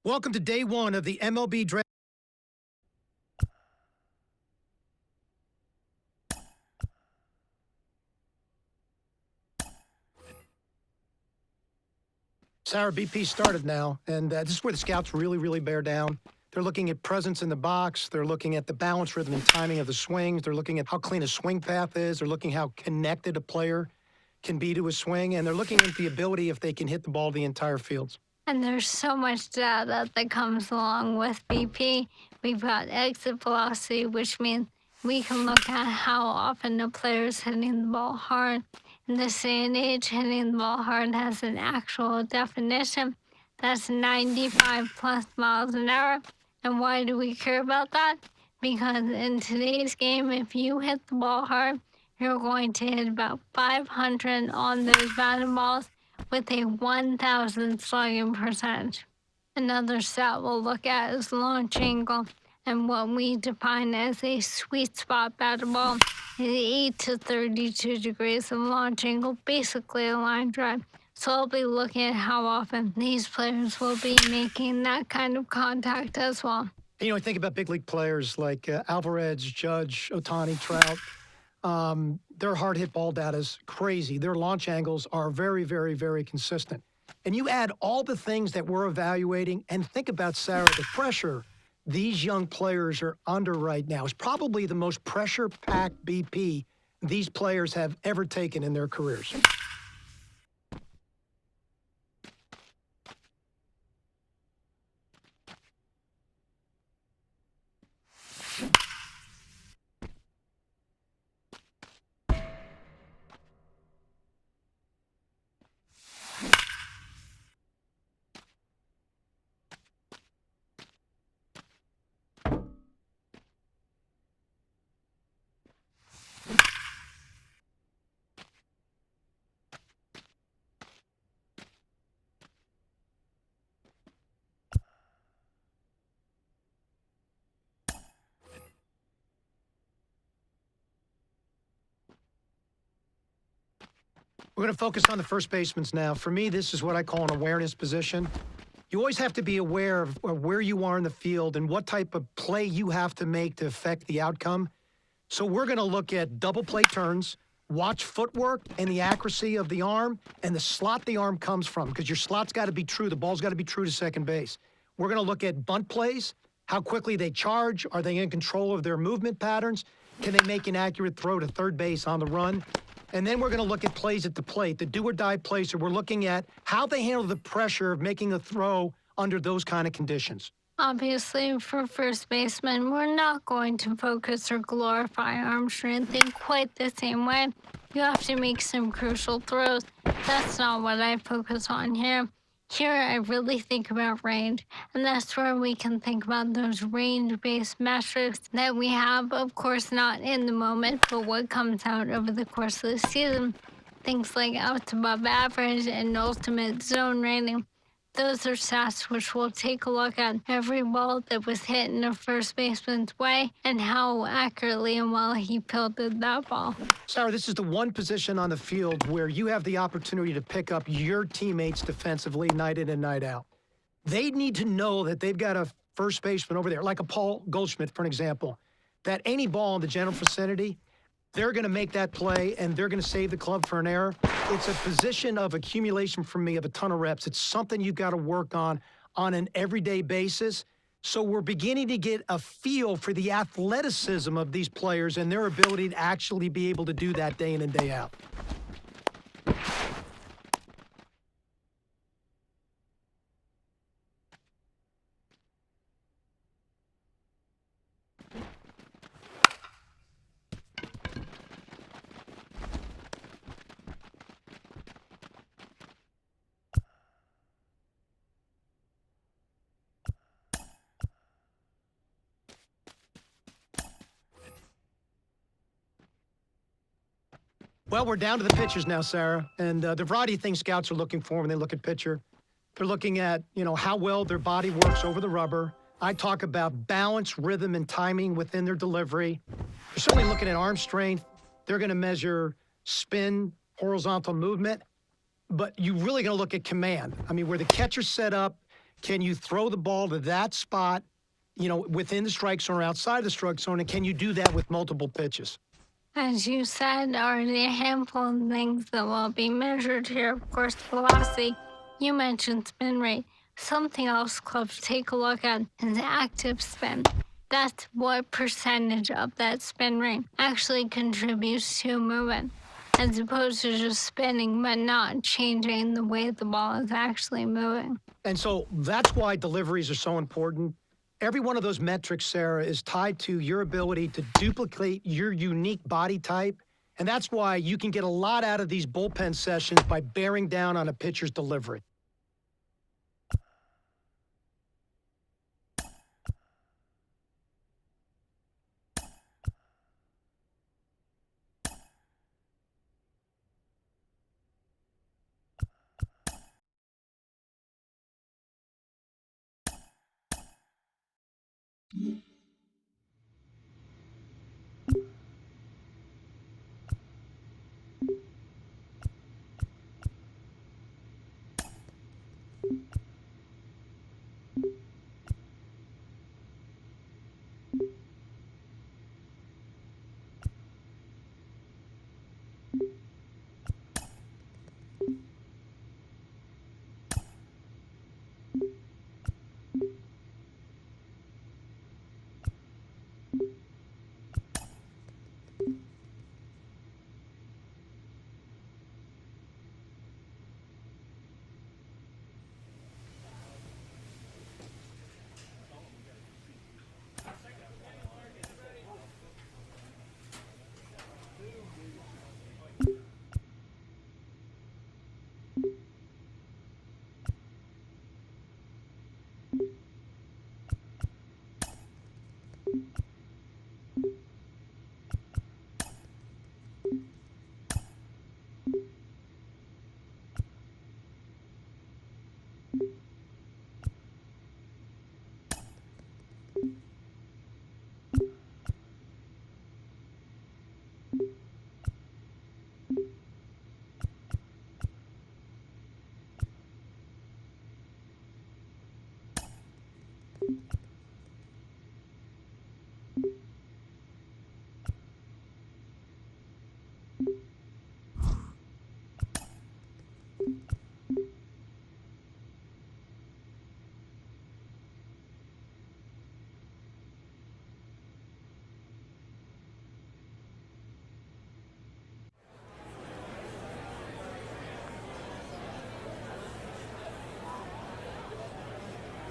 Welcome to day one of the MLB draft. Sarah, BP started now, and this is where the scouts really bear down. They're looking at presence in the box. They're looking at the balance, rhythm, and timing of the swings. They're looking at how clean a swing path is. They're looking how connected a player can be to a swing, and they're looking at the ability if they can hit the ball the entire field. And there's so much data that comes along with BP. We've got exit velocity, which means we can look at how often a player is hitting the ball hard. In this day and age, hitting the ball hard has an actual definition. That's 95 plus miles an hour. And why do we care about that? Because in today's game, if you hit the ball hard, you're going to hit about 500 on those batted balls with a 1,000 slugging percentage. Another stat we'll look at is launch angle, and what we define as a sweet spot batted ball is 8 to 32 degrees of launch angle, basically a line drive. So I'll be looking at how often these players will be making that kind of contact as well. You know, I think about big league players like Alvarez, Judge, Ohtani, Trout. Their hard hit ball data is crazy. Their launch angles are very consistent. And you add all the things that we're evaluating and think about, Sarah, the pressure these young players are under right now is probably the most pressure-packed BP these players have ever taken in their careers. We're going to focus on the first baseman now. For me, this is what I call an awareness position. You always have to be aware of where you are in the field and what type of play you have to make to affect the outcome. So we're going to look at double play turns, watch footwork and the accuracy of the arm and the slot the arm comes from, because your slot's got to be true. The ball's got to be true to second base. We're going to look at bunt plays, how quickly they charge. Are they in control of their movement patterns? Can they make an accurate throw to third base on the run? And then we're going to look at plays at the plate, the do-or-die plays. So we're looking at how they handle the pressure of making a throw under those kind of conditions. Obviously, for first baseman, we're not going to focus or glorify arm strength in quite the same way. You have to make some crucial throws. That's not what I focus on here. Here, I really think about range, and that's where we can think about those range-based metrics that we have, of course, not in the moment, but what comes out over the course of the season. Things like outs above average and ultimate zone rating. Those are stats which we'll take a look at every ball that was hit in a first baseman's way and how accurately and well he fielded that ball. Sarah, this is the one position on the field where you have the opportunity to pick up your teammates defensively night in and night out. They need to know that they've got a first baseman over there, like a Paul Goldschmidt, for an example, that any ball in the general vicinity, they're going to make that play, and they're going to save the club for an error. It's a position of accumulation for me of a ton of reps. It's something you've got to work on an everyday basis. So we're beginning to get a feel for the athleticism of these players and their ability to actually be able to do that day in and day out. Well, we're down to the pitchers now, Sarah, and the variety of things scouts are looking for when they look at pitcher. They're looking at, how well their body works over the rubber. I talk about balance, rhythm, and timing within their delivery. They're certainly looking at arm strength. They're going to measure spin, horizontal movement, but you're really going to look at command. I mean, where the catcher's set up, can you throw the ball to that spot, within the strike zone or outside the strike zone, and can you do that with multiple pitches? As you said, already a handful of things that will be measured here. Of course, velocity. You mentioned spin rate. Something else clubs take a look at is active spin. That's what percentage of that spin rate actually contributes to movement, as opposed to just spinning but not changing the way the ball is actually moving. And so that's why deliveries are so important. Every one of those metrics, Sarah, is tied to your ability to duplicate your unique body type. And that's why you can get a lot out of these bullpen sessions by bearing down on a pitcher's delivery.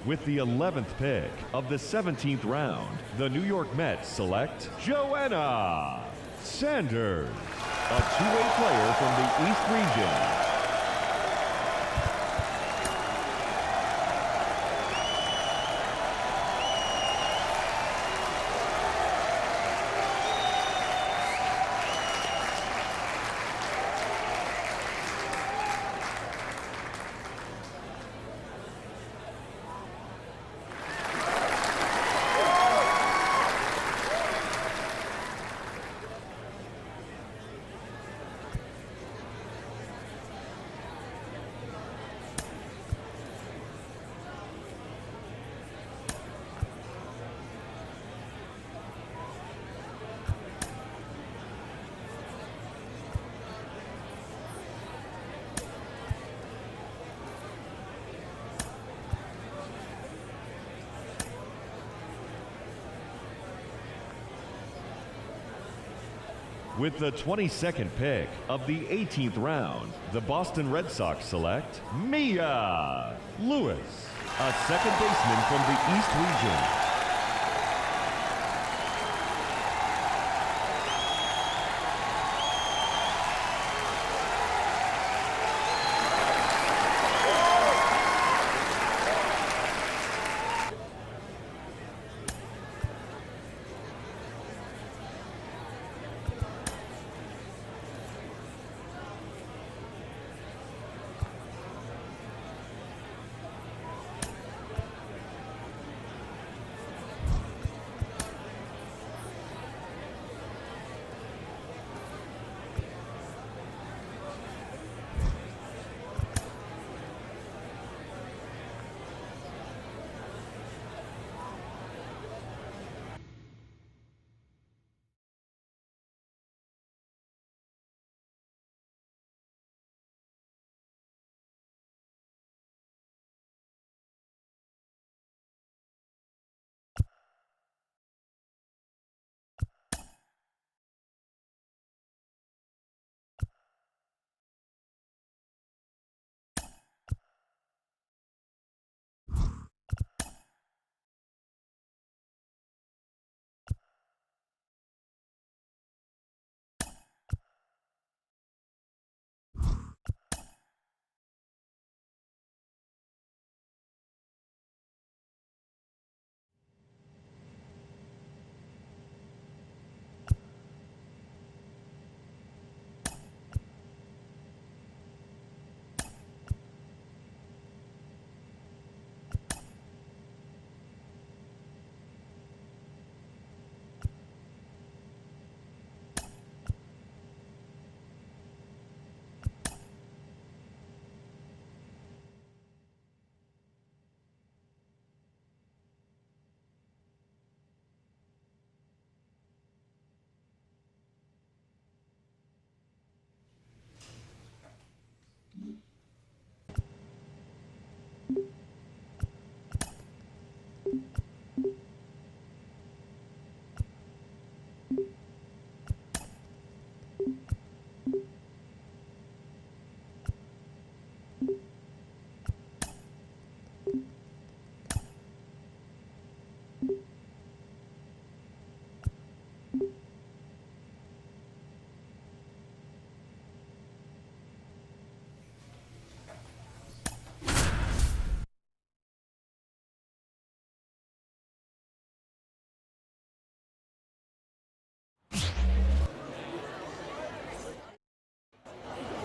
With the 11th pick of the 17th round, the New York Mets select Joanna Sanders, a two-way player from the East region. With the 22nd pick of the 18th round, the Boston Red Sox select Mia Lewis, a second baseman from the East region.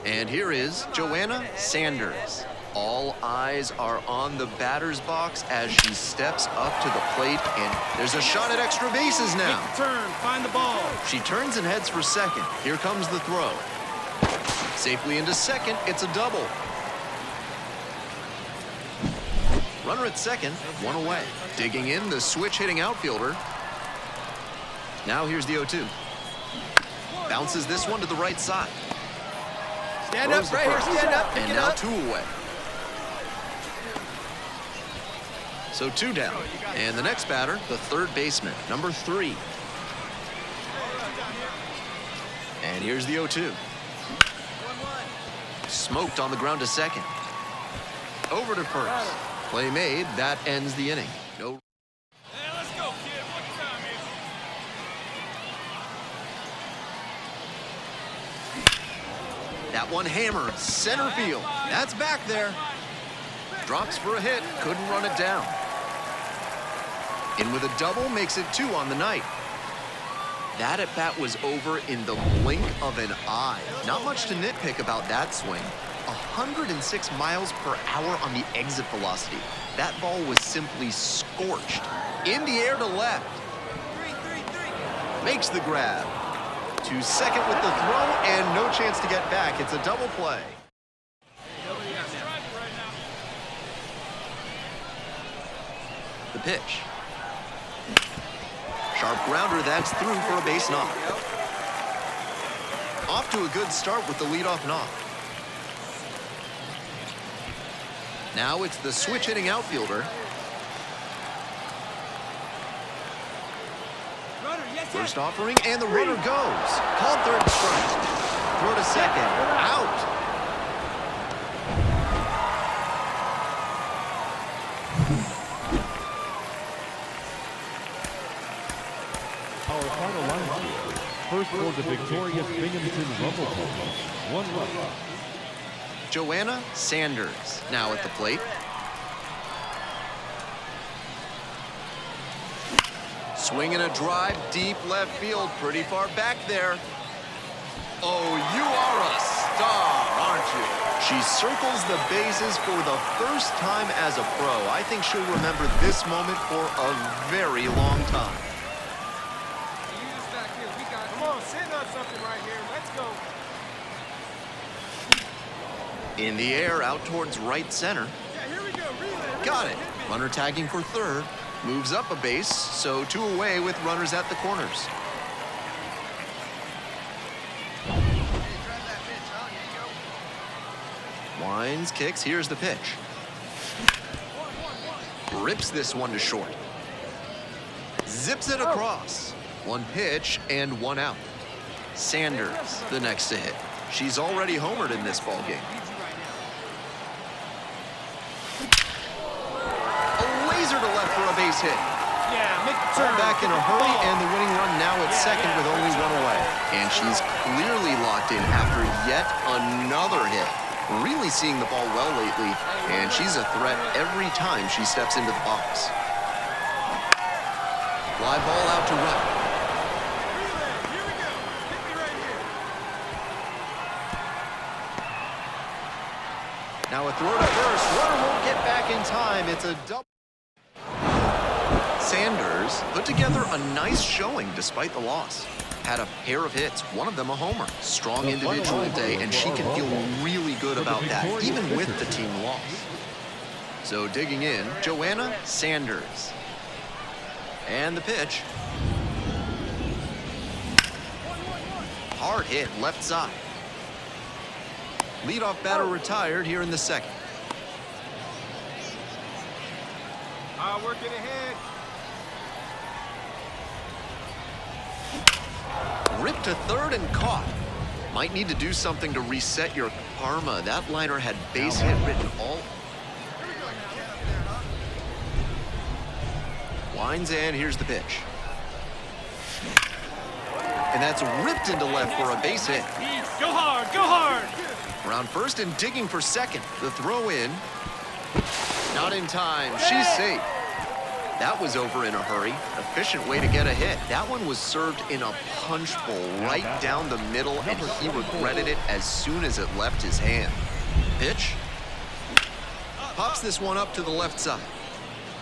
And here is Joanna Sanders. All eyes are on the batter's box as she steps up to the plate, and there's a shot at extra bases now. Make the turn, find the ball. She turns and heads for second. Here comes the throw. Safely into second, it's a double. Runner at second, one away. Digging in, the switch-hitting outfielder. Now here's the 0-2. Bounces this one to the right side. Stand up, right here, stand up, pick And it now up. 2 away. So 2 down. And the next batter, the third baseman, number 3. And here's the 0-2. Smoked on the ground to second. Over to first. Play made. That ends the inning. No. Hey, let's go, kid. What time is it? That one hammered center field. That's back there. Drops for a hit. Couldn't run it down. In with a double makes it 2 on the night. That at bat was over in the blink of an eye. Not much to nitpick about that swing. 106 miles per hour on the exit velocity. That ball was simply scorched. In the air to left. Makes the grab. To second with the throw and no chance to get back. It's a double play. The pitch. Sharp grounder, that's through for a base knock. Off to a good start with the leadoff knock. Now it's the switch-hitting outfielder. First offering, and the runner goes. Called third strike. Throw to second. Out. Our final line score. First for the victorious Binghamton Rumble Bulldogs, 1 run. Joanna Sanders now at the plate. Swinging a drive deep left field, pretty far back there. Oh, you are a star, aren't you? She circles the bases for the first time as a pro. I think she'll remember this moment for a very long time. Come on, send us something right here. Let's go. In the air, out towards right center. Yeah, here we go. Relay. Got it. Runner tagging for third. Moves up a base, so 2 away with runners at the corners. Winds, kicks, here's the pitch. Rips this one to short. Zips it across. 1 pitch and 1 out. Sanders, the next to hit. She's already homered in this ballgame. A laser to left for a base hit. Yeah, make the Turn turn. back in a hurry, and the winning run now at second with only 1 away. And she's clearly locked in after yet another hit. Really seeing the ball well lately, and she's a threat every time she steps into the box. Fly ball out to right. Relay. Here we go. Hit me right here. Now a throw to first. Runner won't get back in time. It's a double. Sanders put together a nice showing despite the loss. Had a pair of hits, one of them a homer. Strong individual day, and she can feel really good about that, even with the team loss. So digging in, Joanna Sanders. And the pitch. Hard hit, left side. Leadoff batter retired here in the second. Working ahead. Ripped to third and caught. Might need to do something to reset your karma. That liner had base hit written all. Winds in, here's the pitch. And that's ripped into left for a base hit. Go hard, go hard. Around first and digging for second. The throw in. Not in time, she's safe. That was over in a hurry. Efficient way to get a hit. That one was served in a punch bowl right down the middle, and he regretted it as soon as it left his hand. Pitch. Pops this one up to the left side.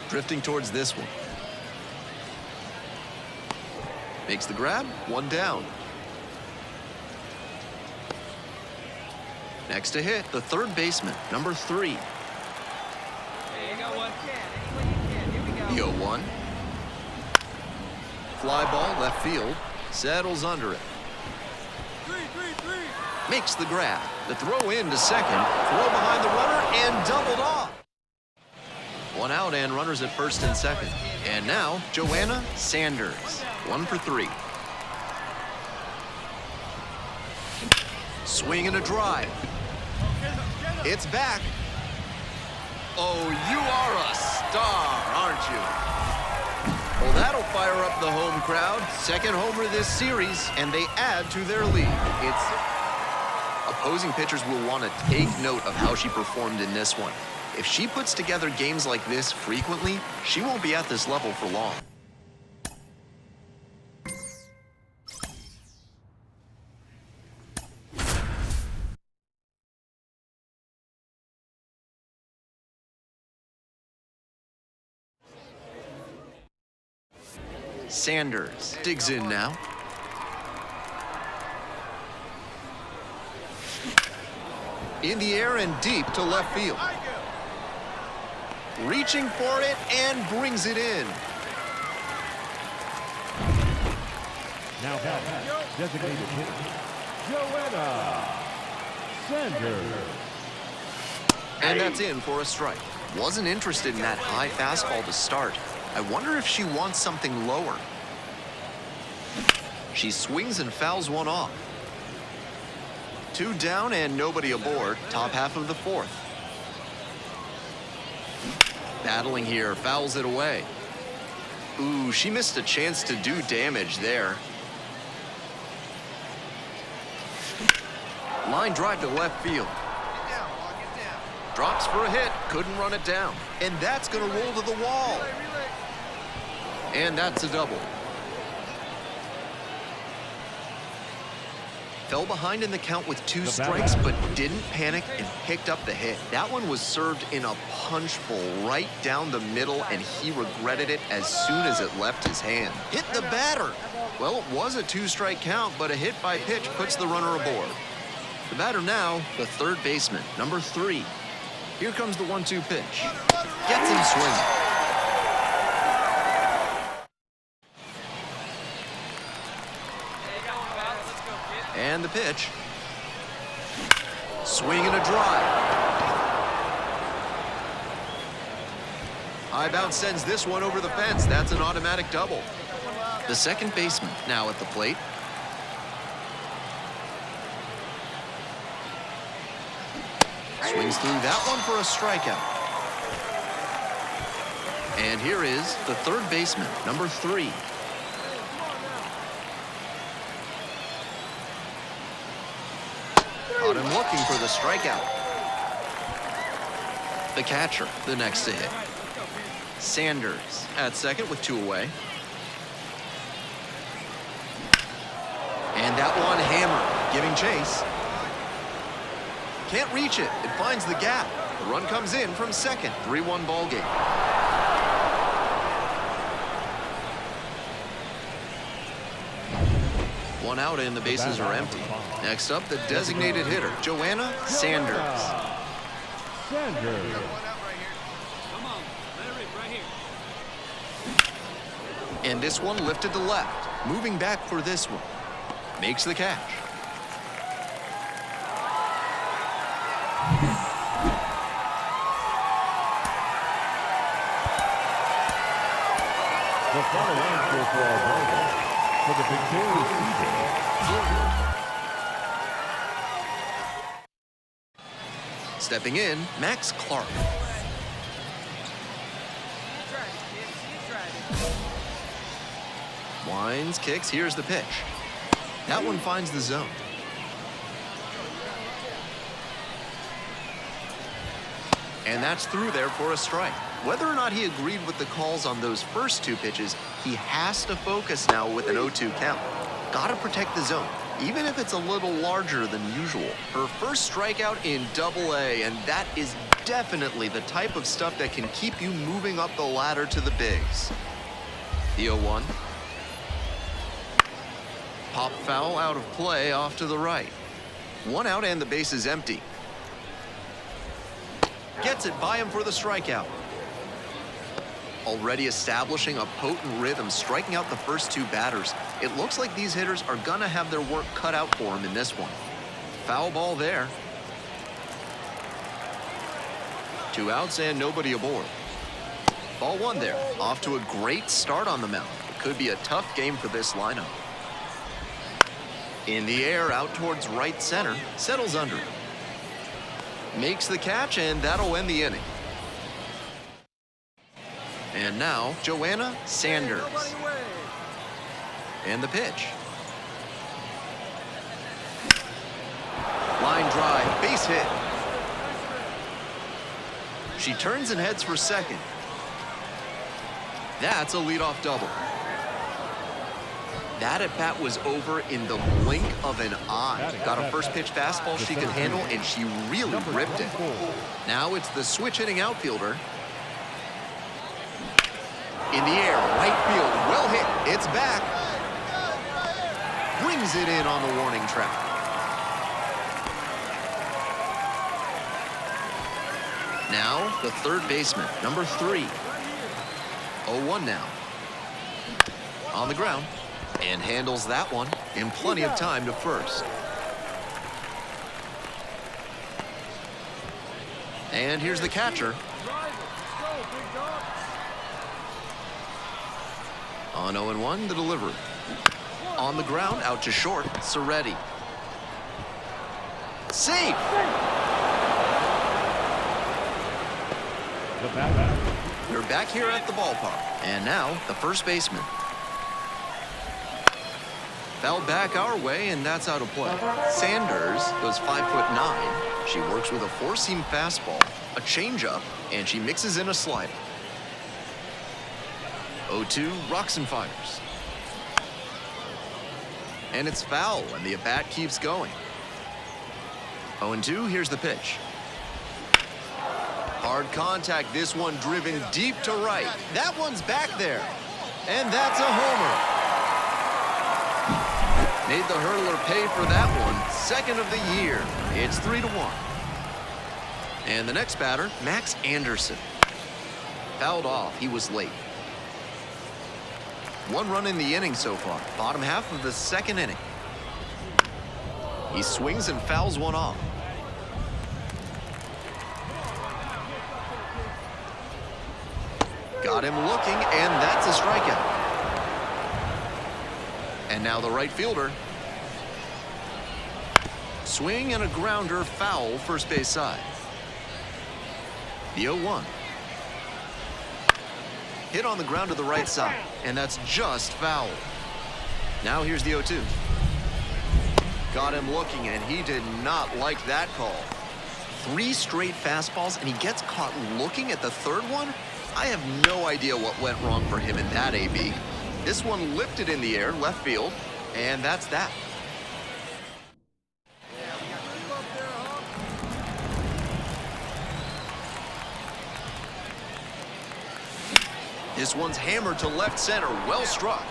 Drifting towards this one. Makes the grab, one down. Next to hit, the third baseman, number 3. There you go, one. Any way you can. Here we go. The 0-1. Fly ball left field. Settles under it. 3. Makes the grab. The throw in to second. Throw behind the runner and doubled off. 1 out and runners at first and second. And now, Joanna Sanders. 1 for 3. Swing and a drive. It's back. Oh, you are a star, aren't you? Well, that'll fire up the home crowd. Second homer this series, and they add to their lead. Opposing pitchers will want to take note of how she performed in this one. If she puts together games like this frequently, she won't be at this level for long. Sanders digs in now. In the air and deep to left field. Reaching for it and brings it in. Now back, designated hitter, Joanna Sanders. And that's in for a strike. Wasn't interested in that high fastball to start. I wonder if she wants something lower. She swings and fouls one off. 2 down and nobody aboard. Top half of the 4th. Battling here, fouls it away. Ooh, she missed a chance to do damage there. Line drive to left field. Drops for a hit, couldn't run it down. And that's gonna roll to the wall. And that's a double. Fell behind in the count with 2 strikes, but didn't panic and picked up the hit. That one was served in a punch bowl right down the middle, and he regretted it as soon as it left his hand. Hit the batter. Well, it was a 2-strike count, but a hit by pitch puts the runner aboard. The batter now, the third baseman, number 3. Here comes the 1-2 pitch. Gets him swinging. And the pitch. Swing and a drive. High bounce sends this one over the fence. That's an automatic double. The second baseman now at the plate. Swings through that one for a strikeout. And here is the third baseman, number 3. Caught him looking for the strikeout. The catcher, the next to hit. Sanders at second with 2 away. And that one hammered, giving chase. Can't reach it. It finds the gap. The run comes in from second. 3-1 ball game. One out and the bases are empty. Next up, the designated hitter, Joanna Sanders. Sanders. Come on, let it rip right here. And this one lifted to left. Moving back for this one. Makes the catch. The final answer for our Broncos for the victorious season. Stepping in, Max Clark. You tried it, kid. You tried it. Winds, kicks, here's the pitch. That one finds the zone. And that's through there for a strike. Whether or not he agreed with the calls on those first 2 pitches, he has to focus now with an 0-2 count. Gotta protect the zone, even if it's a little larger than usual. Her first strikeout in Double-A, and that is definitely the type of stuff that can keep you moving up the ladder to the bigs. The 0-1. Pop foul out of play off to the right. 1 out and the base is empty. Gets it by him for the strikeout. Already establishing a potent rhythm, striking out the first 2 batters. It looks like these hitters are gonna have their work cut out for him in this one. Foul ball there. 2 outs and nobody aboard. Ball 1 there. Off to a great start on the mound. It could be a tough game for this lineup. In the air, out towards right center. Settles under. Makes the catch, and that'll end the inning. And now, Joanna Sanders. And the pitch. Line drive, base hit. She turns and heads for second. That's a leadoff double. That at-bat was over in the blink of an eye. Got a first pitch fastball she could handle, and she really ripped it. Now it's the switch-hitting outfielder. In the air, right field, well hit. It's back. Brings it in on the warning track. Now, the third baseman, number 3. 0-1 now. On the ground. And handles that one in plenty of time to first. And here's the catcher. On 0-1, the delivery. On the ground, out to short, Soretti. Safe! We're back here at the ballpark. And now, the first baseman. Fouled back our way, and that's out of play. Sanders goes 5'9". She works with a 4-seam fastball, a changeup, and she mixes in a slider. 0-2, rocks and fires. And it's foul, and the at-bat keeps going. 0-2, here's the pitch. Hard contact, this one driven deep to right. That one's back there, and that's a homer. Made the hurdler pay for that one. Second of the year. It's 3-1. And the next batter, Max Anderson. Fouled off. He was late. 1 run in the inning so far. Bottom half of the second inning. He swings and fouls one off. Got him looking, and that's a strikeout. And now the right fielder. Swing and a grounder, foul, first base side. The 0-1. Hit on the ground to the right side, and that's just foul. Now here's the 0-2. Got him looking, and he did not like that call. 3 straight fastballs, and he gets caught looking at the third one? I have no idea what went wrong for him in that AB. This one lifted in the air, left field, and that's that. This one's hammered to left center, well struck.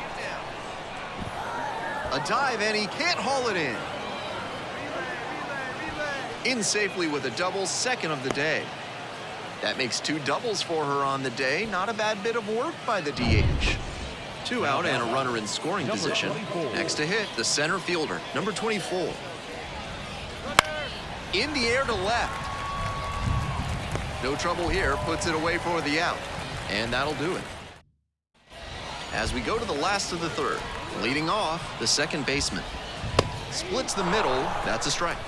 A dive, and he can't haul it in. In safely with a double, second of the day. That makes 2 doubles for her on the day. Not a bad bit of work by the DH. 2 out and a runner in scoring position. Next to hit, the center fielder, number 24. In the air to left. No trouble here, puts it away for the out. And that'll do it. As we go to the last of the third, leading off, the second baseman. Splits the middle, that's a strike.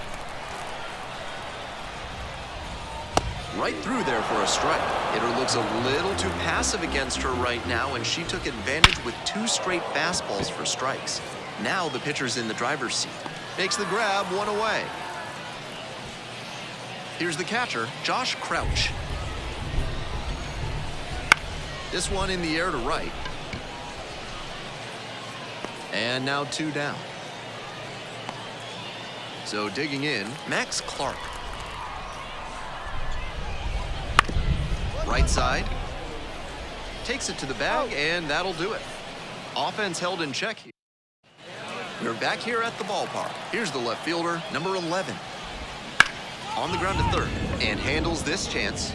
Right through there for a strike. Hitter looks a little too passive against her right now, and she took advantage with 2 straight fastballs for strikes. Now the pitcher's in the driver's seat. Makes the grab, 1 away. Here's the catcher, Josh Crouch. This one in the air to right. And now 2 down. So digging in, Max Clark. Right side. Takes it to the bag, and that'll do it. Offense held in check here. We're back here at the ballpark. Here's the left fielder, number 11. On the ground to third, and handles this chance.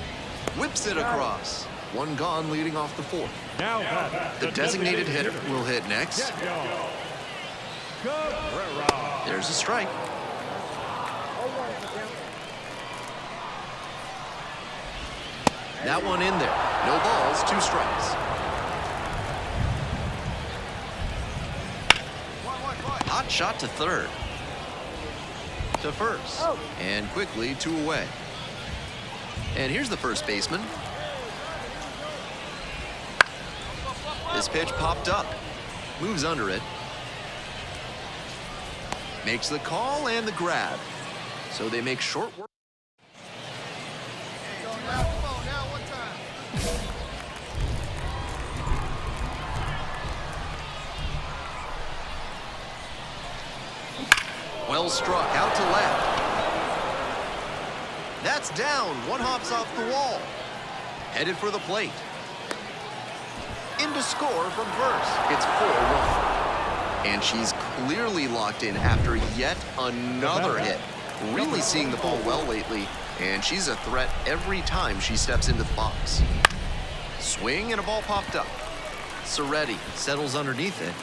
Whips it across. 1 gone, leading off the 4th. Now that The designated hitter will hit next. There's a strike. That one in there. No balls, 2 strikes. Hot shot to third. To first. And quickly 2 away. And here's the first baseman. This pitch popped up. Moves under it. Makes the call and the grab. So they make short work. Well struck, out to left. That's down, 1 hops off the wall. Headed for the plate. In to score from first. It's 4-1. And she's clearly locked in after yet another hit. Really seeing the ball well lately, and she's a threat every time she steps into the box. Swing and a ball popped up. Soretti settles underneath it.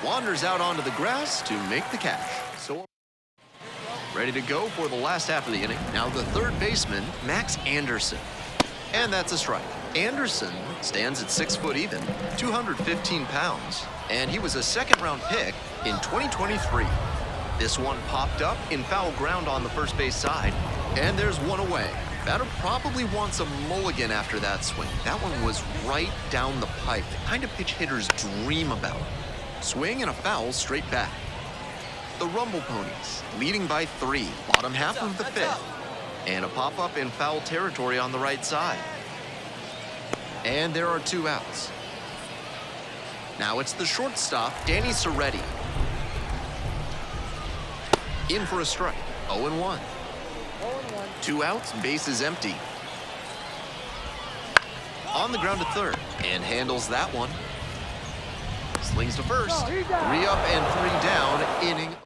Wanders out onto the grass to make the catch. So ready to go for the last half of the inning. Now the third baseman, Max Anderson. And that's a strike. Anderson stands at 6 foot even, 215 pounds, and he was a 2nd-round pick in 2023. This one popped up in foul ground on the first base side, and there's 1 away. Batter probably wants a mulligan after that swing. That one was right down the pipe, the kind of pitch hitters dream about. Swing and a foul straight back. The Rumble Ponies leading by 3, bottom half of the 5th, and a pop-up in foul territory on the right side. And there are 2 outs. Now it's the shortstop, Danny Soretti. In for a strike, 0-1. 2 outs, base is empty. On the ground to third, and handles that one. Slings to first, 3 up and 3 down, inning.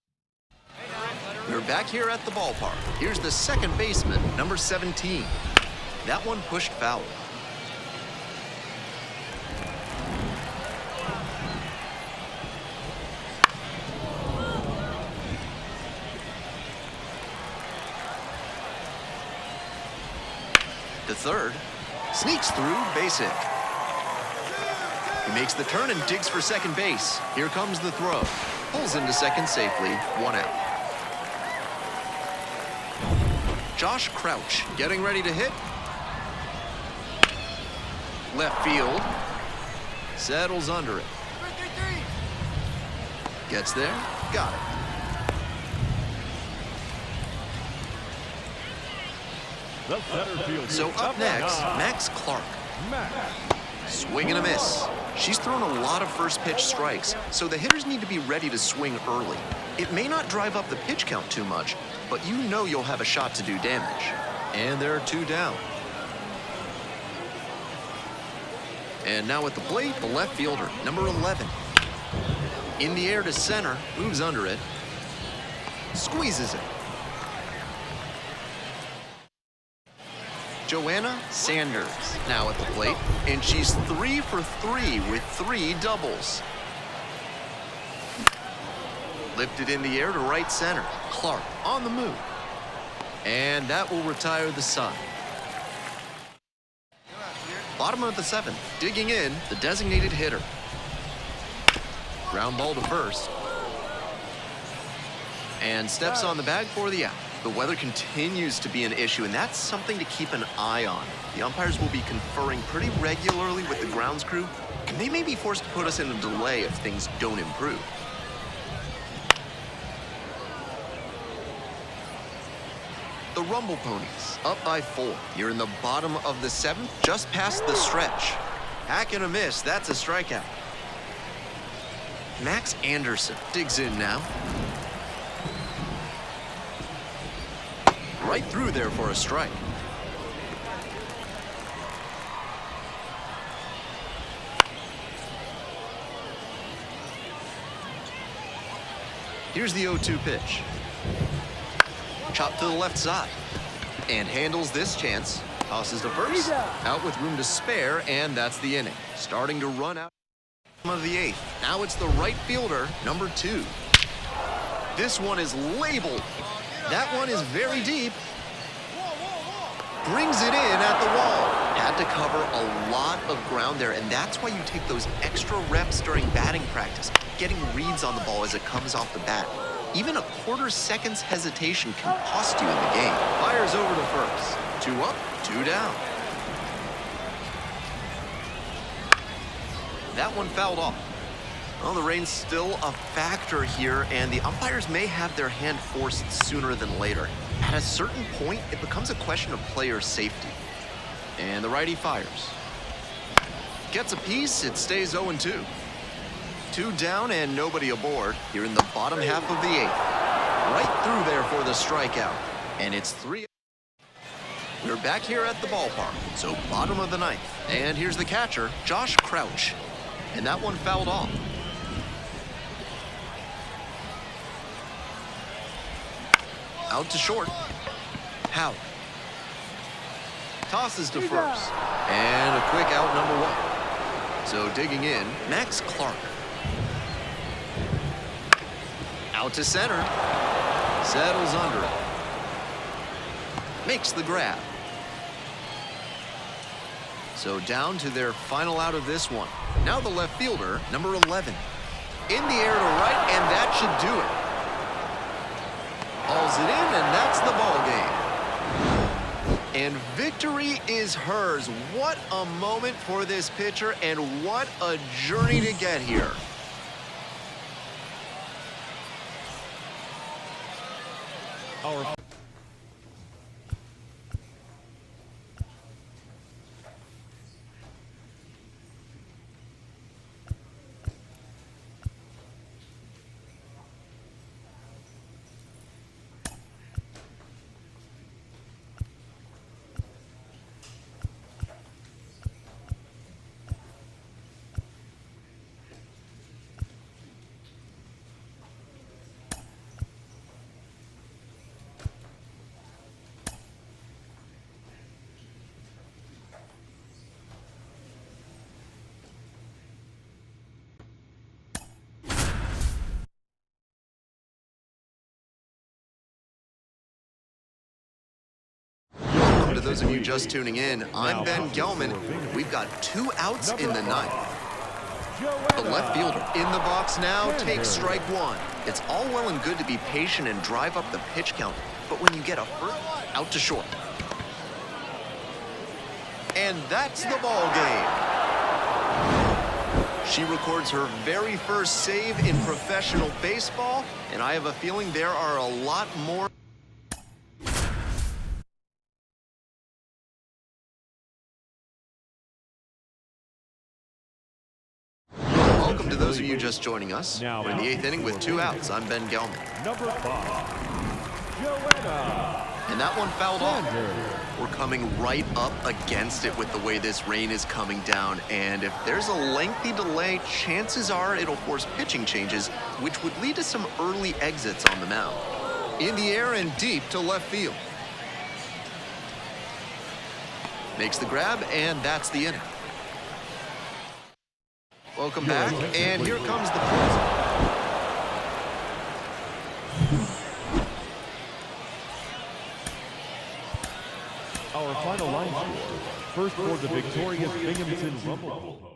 We're back here at the ballpark. Here's the second baseman, number 17. That one pushed foul. To third, sneaks through, base hit. He makes the turn and digs for second base. Here comes the throw. Pulls into second safely, 1 out. Josh Crouch getting ready to hit. Left field. Settles under it. Gets there, got it. The center field. So up next, Max Clark. Swing and a miss. She's thrown a lot of first pitch strikes, so the hitters need to be ready to swing early. It may not drive up the pitch count too much, but you know you'll have a shot to do damage. And there are 2 down. And now at the plate, the left fielder, number 11. In the air to center, moves under it, squeezes it. Joanna Sanders now at the plate, and she's 3 for 3 with 3 doubles. Lifted in the air to right center. Clark on the move. And that will retire the side. Bottom of the 7th, digging in, the designated hitter. Ground ball to first. And steps on the bag for the out. The weather continues to be an issue, and that's something to keep an eye on. The umpires will be conferring pretty regularly with the grounds crew, and they may be forced to put us in a delay if things don't improve. The Rumble Ponies, up by 4. You're in the bottom of the 7th, just past the stretch. Hack and a miss, that's a strikeout. Max Anderson digs in now. Right through there for a strike. Here's the 0-2 pitch. Chop to the left side. And handles this chance. Tosses to first. Out with room to spare, and that's the inning. Starting to run out of the 8th. Now it's the right fielder, number 2. This one is labeled. That one is very deep. Brings it in at the wall. Had to cover a lot of ground there, and that's why you take those extra reps during batting practice, getting reads on the ball as it comes off the bat. Even a quarter-second's hesitation can cost you in the game. Fires over to first. 2 up, 2 down. That one fouled off. Well, the rain's still a factor here, and the umpires may have their hand forced sooner than later. At a certain point, it becomes a question of player safety. And the righty fires. Gets a piece, it stays 0-2. 2 down and nobody aboard. Here in the bottom half of the 8th. Right through there for the strikeout. And it's 3. We're back here at the ballpark, so bottom of the 9th. And here's the catcher, Josh Crouch. And that one fouled off. Out to short. Howard. Tosses to first. And a quick out, number 1. So digging in, Max Clark. Out to center. Settles under it. Makes the grab. So down to their final out of this one. Now the left fielder, number 11. In the air to right, and that should do it. Hauls it in, and that's the ball game. And victory is hers. What a moment for this pitcher, and what a journey to get here. To those of you just tuning in, I'm Ben Gelman. We've got 2 outs in the 9th. The left fielder in the box now takes strike 1. It's all well and good to be patient and drive up the pitch count, but when you get a first, out to short. And that's the ball game. She records her very first save in professional baseball, and I have a feeling there are a lot more. Welcome to those of you just joining us. We're in the 8th inning with 2 outs. I'm Ben Gelman. Number 5, Joanna. And that one fouled off. We're coming right up against it with the way this rain is coming down. And if there's a lengthy delay, chances are it'll force pitching changes, which would lead to some early exits on the mound. In the air and deep to left field. Makes the grab, and that's the inning. Welcome back, and here comes the closer. Our final line score. First for the victorious Binghamton Rumble.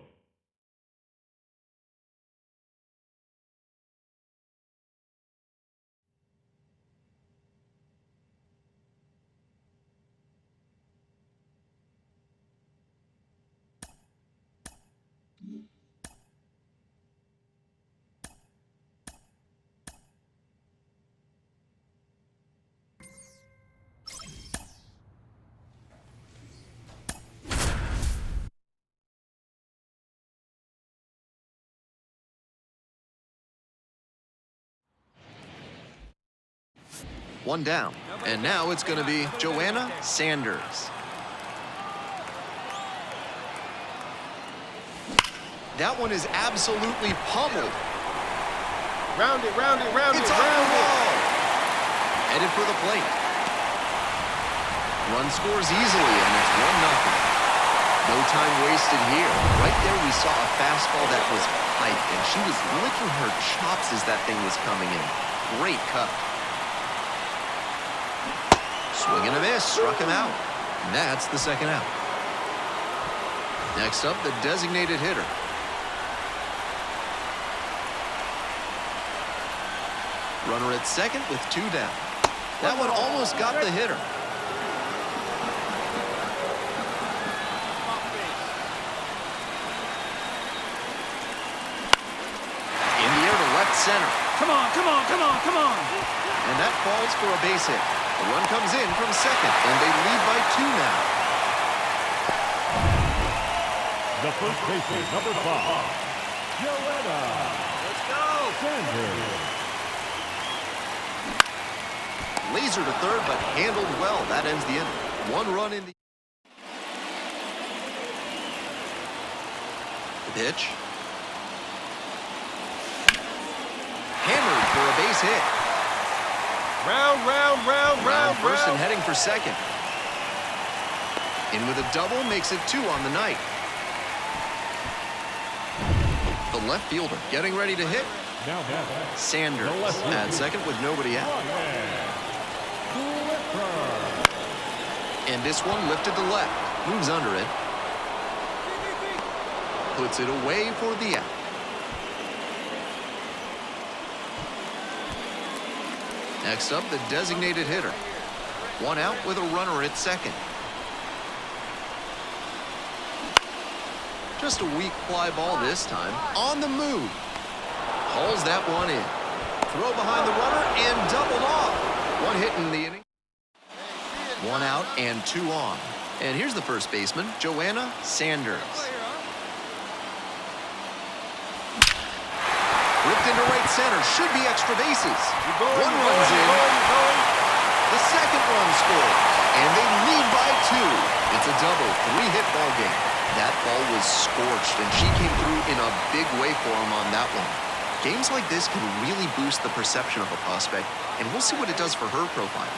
One down. And now it's going to be Joanna Sanders. That one is absolutely pummeled. Round it, round it, round It's it, off the round it. wall. Headed for the plate. Run scores easily, and it's 1-0. No time wasted here. Right there, we saw a fastball that was piped, and she was licking her chops as that thing was coming in. Great cut. Swing and a miss, struck him out. And that's the second out. Next up, the designated hitter. Runner at second with 2 down. That one almost got the hitter. In the air to left center. Come on, come on, come on, come on. And that falls for a base hit. The run comes in from second, and they lead by 2 now. The first baseman, number 5, Joanna. Let's go. Sanders. Laser to third, but handled well. That ends the inning. 1 run in the pitch. Hammered for a base hit. Round first and heading for second. In with a double makes it 2 on the night. The left fielder getting ready to hit. Now batting. Sanders The left fielder. at second with nobody out. And this one lifted to left. Moves under it. Puts it away for the out. Next up, the designated hitter. 1 out with a runner at second. Just a weak fly ball this time. On the move. Hauls that one in. Throw behind the runner and doubled off. 1 hit in the inning. 1 out and 2 on. And here's the first baseman, Joanna Sanders. Ripped into right center. Should be extra bases. 1 runs in. The second run scores. And they lead by 2. It's a double, 3-hit ball game. That ball was scorched, and she came through in a big way for him on that one. Games like this can really boost the perception of a prospect, and we'll see what it does for her profile.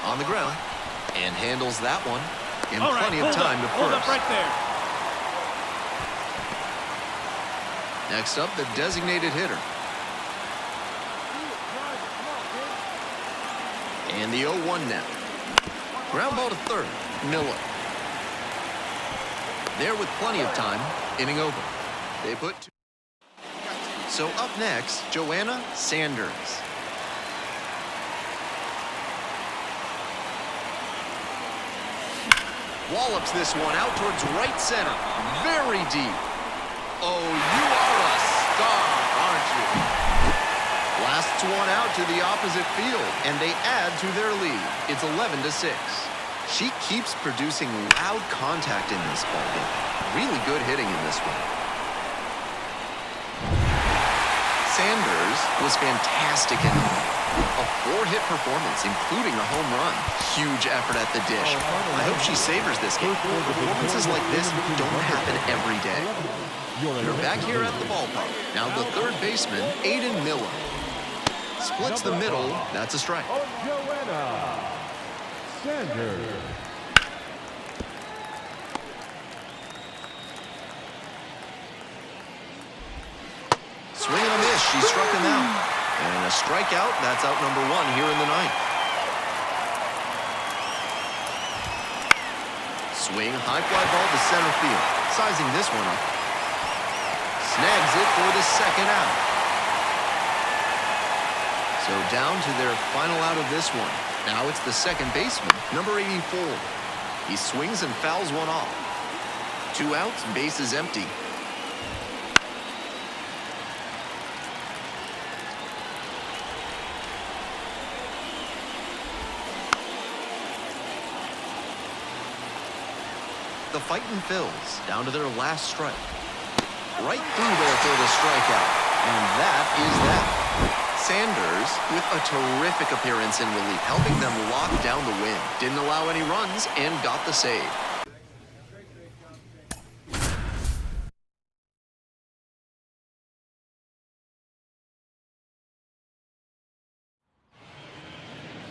On the ground, and handles that one in plenty of time to Hold first. up right there. Next up, the designated hitter. And the 0-1 now. Ground ball to third, Miller. There with plenty of time, inning over. They put 2. So up next, Joanna Sanders. Wallops this one out towards right center. Very deep. Oh, you are a star, aren't you? Lasts one out to the opposite field, and they add to their lead. It's 11-6. She keeps producing loud contact in this ballgame. Really good hitting in this one. Sanders was fantastic in a 4-hit performance, including a home run. Huge effort at the dish. I hope she savors this game. Performances like this don't happen every day. They're back here at the ballpark. Now the third baseman, Aiden Miller. Splits the middle. That's a strike. Joanna Sanders. Swing and a miss. She struck him out. And a strikeout. That's out number 1 here in the ninth. Swing, high fly ball to center field. Sizing this one up. Snags it for the second out. So down to their final out of this one. Now it's the second baseman, number 84. He swings and fouls one off. 2 outs, base is empty. The fighting Phils down to their last strike. Right through there for the strikeout. And that is that. Sanders with a terrific appearance in relief, helping them lock down the win. Didn't allow any runs and got the save.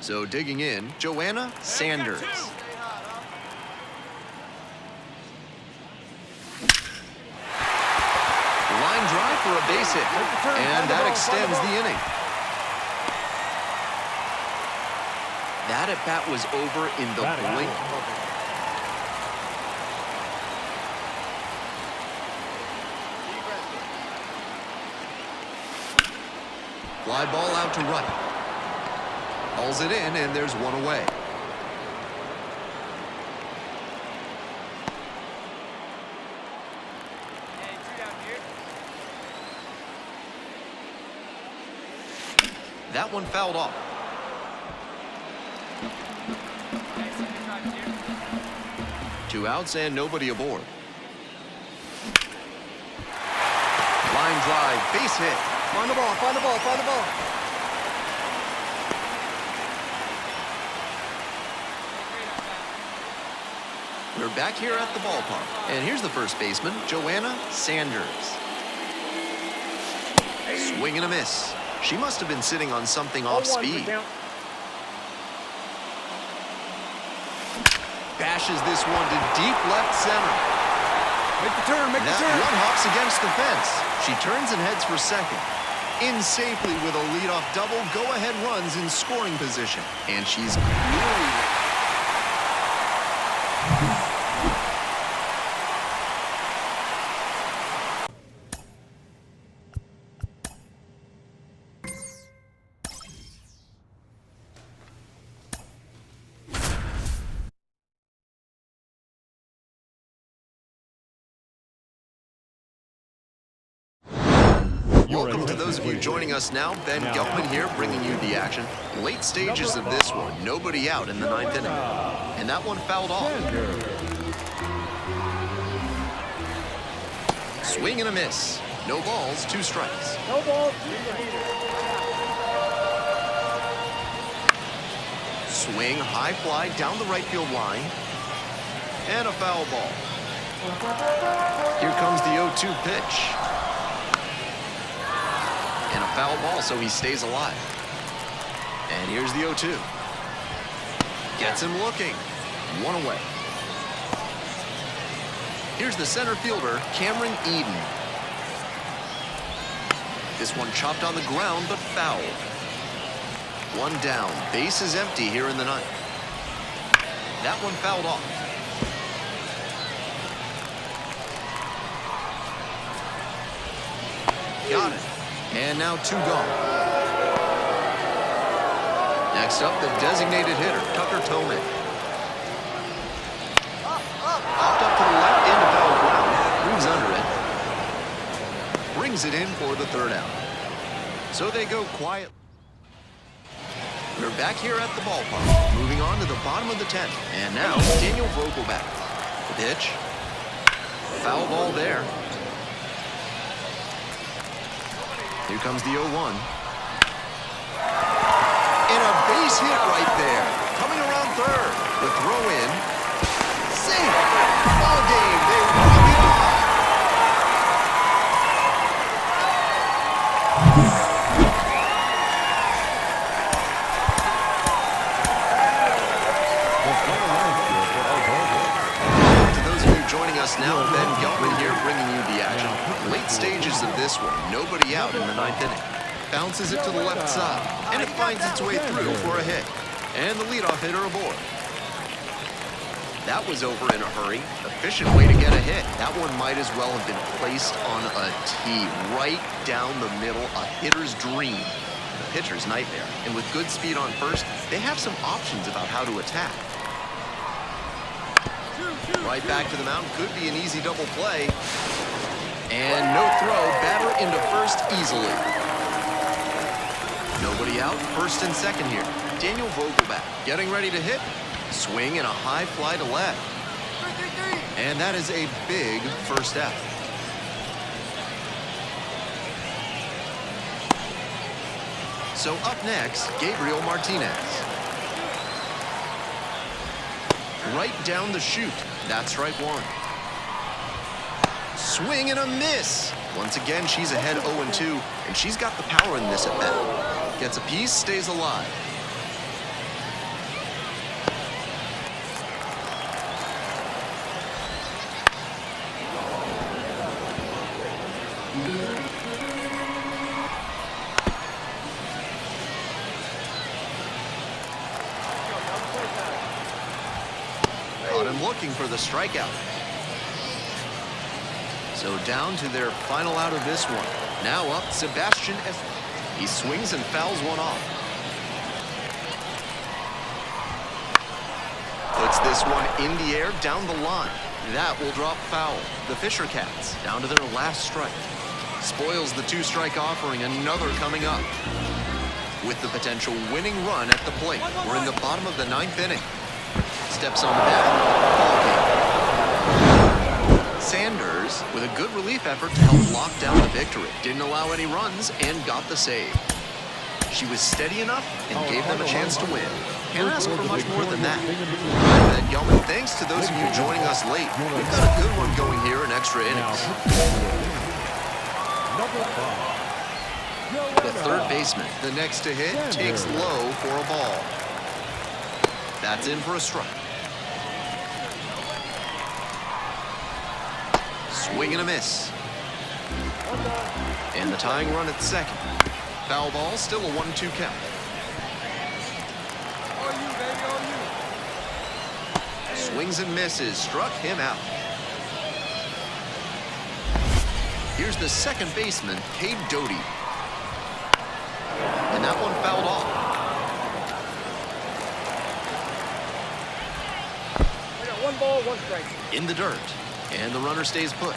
So digging in, Joanna Sanders. Line drive for a base hit, and that extends the inning. That at-bat was over in the blink. Fly ball out to right. Hauls it in, and there's one away. That one fouled off. Two outs and nobody aboard. Line drive, base hit. Find the ball, find the ball, find the ball. We're back here at the ballpark. And here's the first baseman, Joanna Sanders. Swing and a miss. She must have been sitting on something off speed. Bashes this one to deep left center. Make the turn, make the That turn. one hops against the fence. She turns and heads for second. In safely with a leadoff double, go-ahead runs in scoring position. And she's clearly... Welcome to those of you joining us now. Ben Geltman here, bringing you the action. Late stages of this one, nobody out in the ninth inning. And that one fouled off. Swing and a miss. No balls, 2 strikes. No ball. Swing, high fly down the right field line. And a foul ball. Here comes the 0-2 pitch. And a foul ball, so he stays alive. And here's the 0-2. Gets him looking. 1 away. Here's the center fielder, Cameron Eden. This one chopped on the ground, but fouled. 1 down. Base is empty here in the ninth. That one fouled off. Got it. And now 2 gone. Next up, the designated hitter, Tucker Tome. Popped up to the left into foul ground. Moves under it. Brings it in for the 3rd out. So they go quiet. We're back here at the ballpark. Moving on to the bottom of the 10th. And now, Daniel Vogelback. The pitch. Foul ball there. Here comes the 0-1. And a base hit right there. Coming around third. The throw in. Safe. Ball game. They walk it off. To those of you joining us now, Ben Geltman here bringing you the action. Late stages of this one, nobody out in the 9th inning. Bounces it to the left side, and it finds its way through for a hit. And the leadoff hitter aboard. That was over in a hurry. Efficient way to get a hit. That one might as well have been placed on a tee, right down the middle, a hitter's dream. The pitcher's nightmare. And with good speed on first, they have some options about how to attack. Right back to the mound, could be an easy double play. And no throw, batter into first easily. Nobody out, first and second here. Daniel Vogelback getting ready to hit. Swing and a high fly to left. And that is a big first out. So up next, Gabriel Martinez. Right down the chute. That's strike one. Swing and a miss. Once again, she's ahead 0-2, and she's got the power in this at bat. Gets a piece, stays alive. Caught him looking for the strikeout. So down to their final out of this one. Now up, Sebastian F. He swings and fouls one off. Puts this one in the air down the line. That will drop foul. The Fisher Cats down to their last strike. Spoils the two-strike offering, another coming up. With the potential winning run at the plate. We're in the bottom of the ninth inning. Steps on the bat. Ball game. Sanders with a good relief effort to help lock down the victory. Didn't allow any runs and got the save. She was steady enough and gave them a chance to win. Can't ask for much more than that. And Yeoman, thanks to those of you joining us late. We've got a good one going here in extra innings. The third baseman, the next to hit, takes low for a ball. That's in for a strike. Swing and a miss. And the tying run at second. Foul ball, still a 1-2 count. Swings and misses, struck him out. Here's the second baseman, Cade Doty. And that one fouled off. I got 1 ball, 1 strike. In the dirt, and the runner stays put.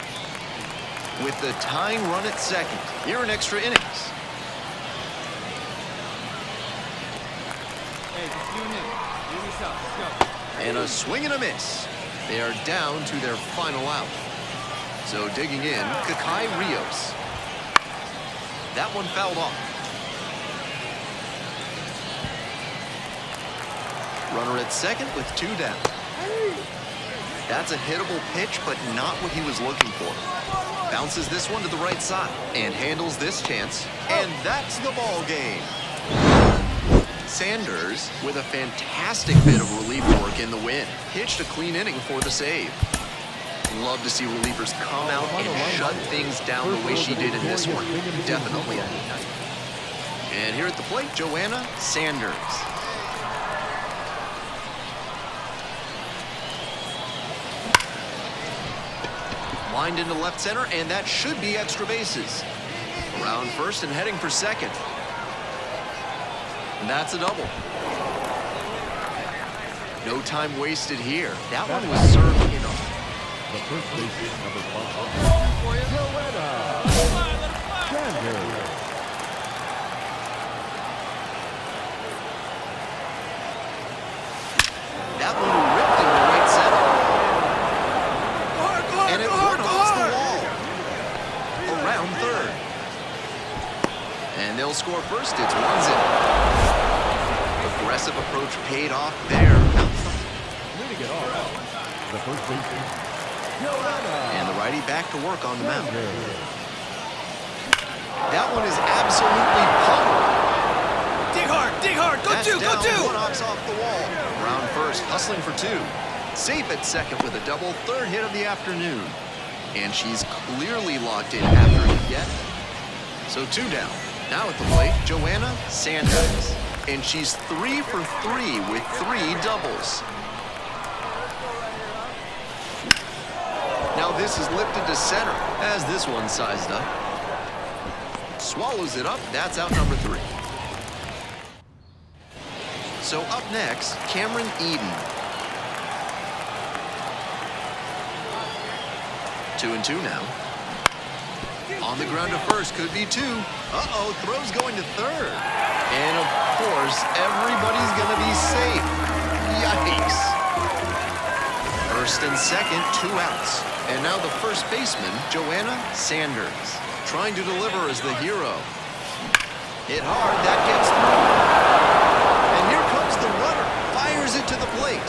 With the tying run at second, here in extra innings. Hey, just you and him. You yourself. Let's go. And a swing and a miss. They are down to their final out. So digging in, Kakai Rios. That one fouled off. Runner at second with 2 down. That's a hittable pitch, but not what he was looking for. Bounces this one to the right side and handles this chance. And that's the ball game. Sanders with a fantastic bit of relief work in the win. Pitched a clean inning for the save. Love to see relievers come out and shut things down the way she did in this one. Definitely a night. And here at the plate, Joanna Sanders. Lined into left center, and that should be extra bases. Around first and heading for second. And that's a double. No time wasted here. That one was served in a... The first baseman, number 5, Joanna Sanders. That one ripped into right center. And it went off the wall. Around third. And they'll score first. It's 1-0. Aggressive approach paid off there. Leading it off, the first baseman, Joanna. And the righty back to work on the mound. That one is absolutely pumped. Dig hard, go That's two, down, go two! one knocks off the wall. Round first, hustling for 2. Safe at second with a double, third hit of the afternoon. And she's clearly locked in after a hit. So 2 down. Now at the plate, Joanna Sanders. And she's 3 for 3 with 3 doubles. Now this is lifted to center as this one sized up. Swallows it up, that's out number 3. So up next, Cameron Eden. 2-2 now. On the ground to first, could be 2. Uh-oh, throws going to third. And of course, everybody's gonna be safe. Yikes. First and second, 2 outs. And now the first baseman, Joanna Sanders, trying to deliver as the hero. Hit hard, that gets through. And here comes the runner. Fires it to the plate.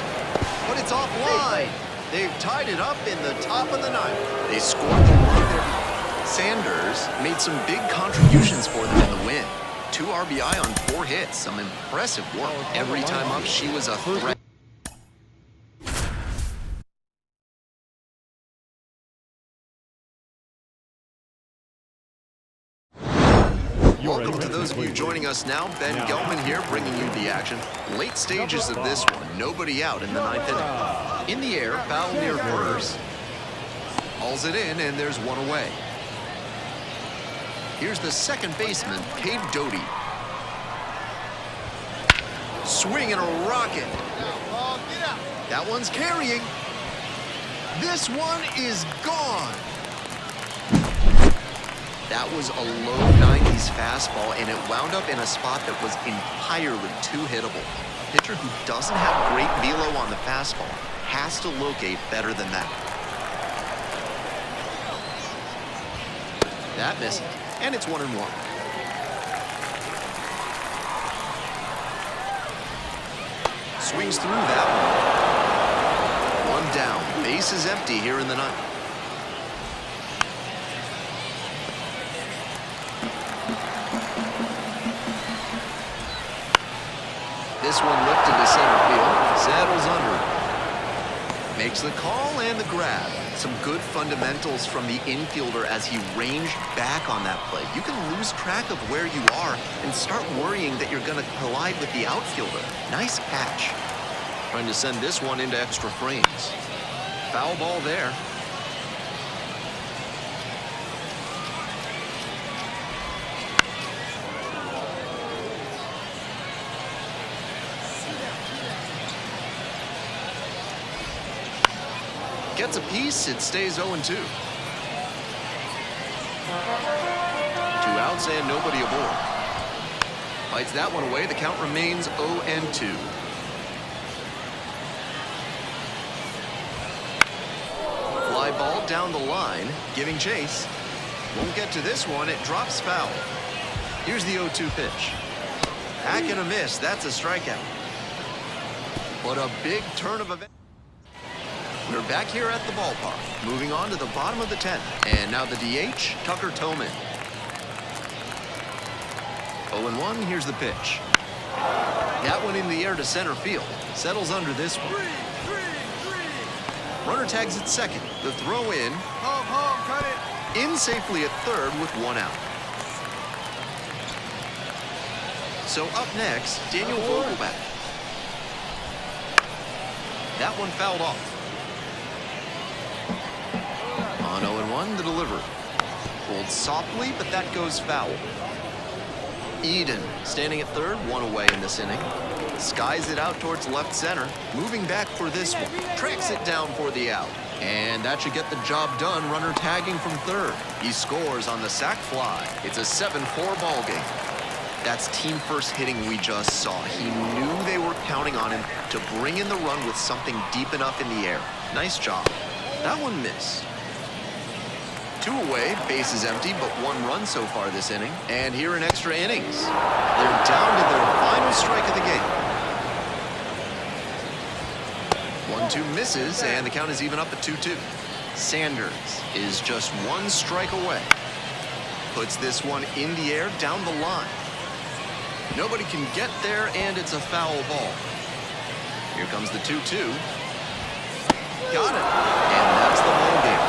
But it's offline. They've tied it up in the top of the ninth. They scored the run there. Sanders made some big contributions for them in the win. 2 RBI on 4 hits. Some impressive work. Every time up, she was a threat. Welcome to those of you joining us now. Ben Gelman here, bringing you the action. Late stages of this one, nobody out in the 9th inning. In the air, foul near first. Hauls it in, and there's one away. Here's the second baseman, Cade Doty. Swing and a rocket. That one's carrying. This one is gone. That was a low 90s fastball, and it wound up in a spot that was entirely too hittable. A pitcher who doesn't have great velo on the fastball has to locate better than that. That misses, and it's 1-1. Swings through that one. One down, base is empty here in the 9th. This one lifted to center field, saddles under. Makes the call and the grab. Some good fundamentals from the infielder as he ranged back on that play. You can lose track of where you are and start worrying that you're going to collide with the outfielder. Nice catch. Trying to send this one into extra frames. Foul ball there. Gets a piece, it stays 0-2. 2 outs and nobody aboard. Fights that one away, the count remains 0-2. Fly ball down the line, giving chase. Won't get to this one, it drops foul. Here's the 0-2 pitch. Hack and a miss, that's a strikeout. But a big turn of events. We're back here at the ballpark, moving on to the bottom of the 10th. And now the DH, Tucker Toman. 0-1, here's the pitch. That one in the air to center field. Settles under this one. Runner tags at second. The throw in. Home, cut it. In safely at third with 1 out. So up next, Daniel Vogelbach. That one fouled off. On 0-1, the delivery. Pulled softly, but that goes foul. Eden standing at third, 1 away in this inning. Skies it out towards left center. Moving back for this one. Tracks it down for the out. And that should get the job done. Runner tagging from third. He scores on the sac fly. It's a 7-4 ball game. That's team first hitting we just saw. He knew they were counting on him to bring in the run with something deep enough in the air. Nice job. That one missed. 2 away, base is empty, but 1 run so far this inning. And here in extra innings, they're down to their final strike of the game. 1-2 misses, and the count is even up at 2-2. Sanders is just 1 strike away. Puts this one in the air down the line. Nobody can get there, and it's a foul ball. Here comes the 2-2. Got it, and that's the ball game.